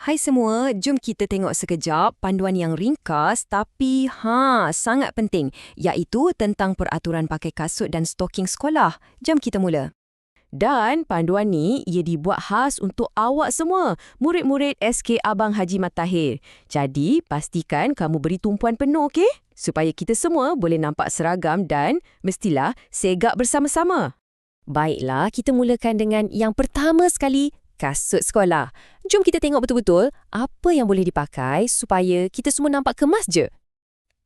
Hai semua, jom kita tengok sekejap panduan yang ringkas tapi sangat penting, iaitu tentang peraturan pakai kasut dan stoking sekolah. Jom kita mula. Dan panduan ni ia dibuat khas untuk awak semua, murid-murid SK Abang Haji Mat Tahir. Jadi, pastikan kamu beri tumpuan penuh, okey? Supaya kita semua boleh nampak seragam dan mestilah segak bersama-sama. Baiklah, kita mulakan dengan yang pertama sekali, kasut sekolah. Jom kita tengok betul-betul apa yang boleh dipakai supaya kita semua nampak kemas je.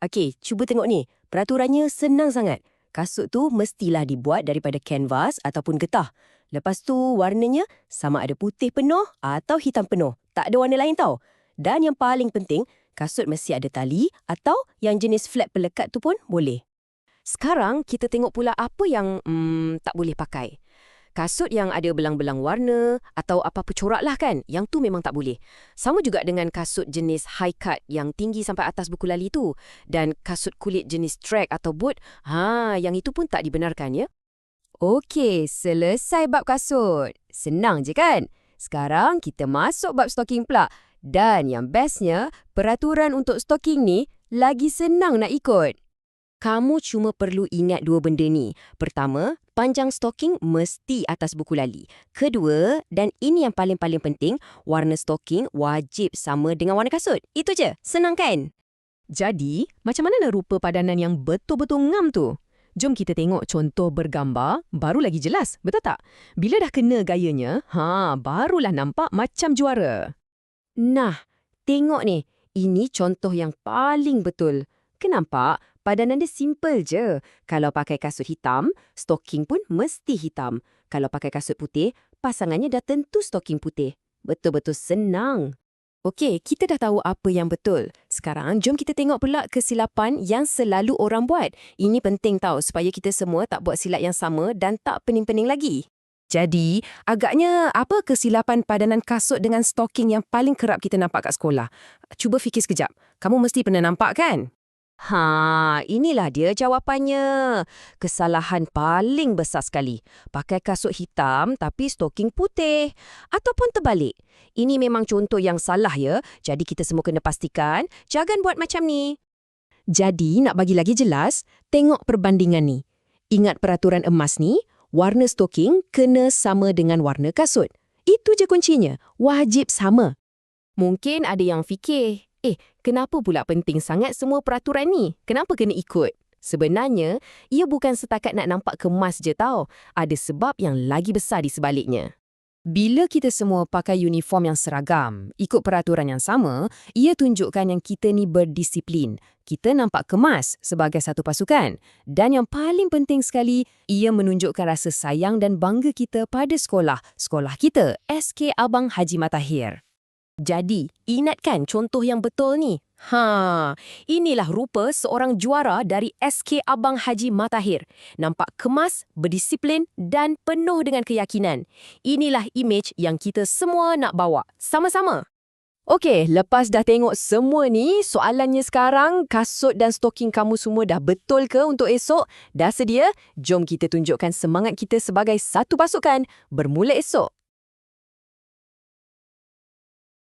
Okey, cuba tengok ni. Peraturannya senang sangat. Kasut tu mestilah dibuat daripada kanvas ataupun getah. Lepas tu warnanya sama ada putih penuh atau hitam penuh. Tak ada warna lain tau. Dan yang paling penting, kasut mesti ada tali atau yang jenis flap pelekat tu pun boleh. Sekarang kita tengok pula apa yang tak boleh pakai. Kasut yang ada belang-belang warna atau apa-apa corak lah kan, yang tu memang tak boleh. Sama juga dengan kasut jenis high cut yang tinggi sampai atas buku lali tu. Dan kasut kulit jenis track atau boot, yang itu pun tak dibenarkan ya. Okey, selesai bab kasut. Senang je kan? Sekarang kita masuk bab stocking pula. Dan yang bestnya, peraturan untuk stocking ni lagi senang nak ikut. Kamu cuma perlu ingat dua benda ni. Pertama, panjang stocking mesti atas buku lali. Kedua, dan ini yang paling-paling penting, warna stocking wajib sama dengan warna kasut. Itu je, senang kan? Jadi, macam mana rupa padanan yang betul-betul ngam tu? Jom kita tengok contoh bergambar, baru lagi jelas, betul tak? Bila dah kena gayanya, barulah nampak macam juara. Nah, tengok ni, ini contoh yang paling betul. Kenapa? Padanan dia simple je. Kalau pakai kasut hitam, stocking pun mesti hitam. Kalau pakai kasut putih, pasangannya dah tentu stocking putih. Betul-betul senang. Okey, kita dah tahu apa yang betul. Sekarang, jom kita tengok pula kesilapan yang selalu orang buat. Ini penting tau, supaya kita semua tak buat silap yang sama dan tak pening-pening lagi. Jadi, agaknya apa kesilapan padanan kasut dengan stocking yang paling kerap kita nampak kat sekolah? Cuba fikir sekejap. Kamu mesti pernah nampak kan? Inilah dia jawapannya. Kesalahan paling besar sekali. Pakai kasut hitam tapi stocking putih. Ataupun terbalik. Ini memang contoh yang salah ya. Jadi kita semua kena pastikan jangan buat macam ni. Jadi nak bagi lagi jelas, tengok perbandingan ni. Ingat peraturan emas ni, warna stocking kena sama dengan warna kasut. Itu je kuncinya. Wajib sama. Mungkin ada yang fikir, kenapa pula penting sangat semua peraturan ni? Kenapa kena ikut? Sebenarnya, ia bukan setakat nak nampak kemas je tau. Ada sebab yang lagi besar di sebaliknya. Bila kita semua pakai uniform yang seragam, ikut peraturan yang sama, ia tunjukkan yang kita ni berdisiplin. Kita nampak kemas sebagai satu pasukan. Dan yang paling penting sekali, ia menunjukkan rasa sayang dan bangga kita pada sekolah. Sekolah kita, SK Abang Haji Mat Tahir. Jadi, ingatkan contoh yang betul ni. Inilah rupa seorang juara dari SK Abang Haji Mat Tahir. Nampak kemas, berdisiplin dan penuh dengan keyakinan. Inilah imej yang kita semua nak bawa. Sama-sama. Okey, lepas dah tengok semua ni, soalannya sekarang, kasut dan stocking kamu semua dah betul ke untuk esok? Dah sedia? Jom kita tunjukkan semangat kita sebagai satu pasukan. Bermula esok.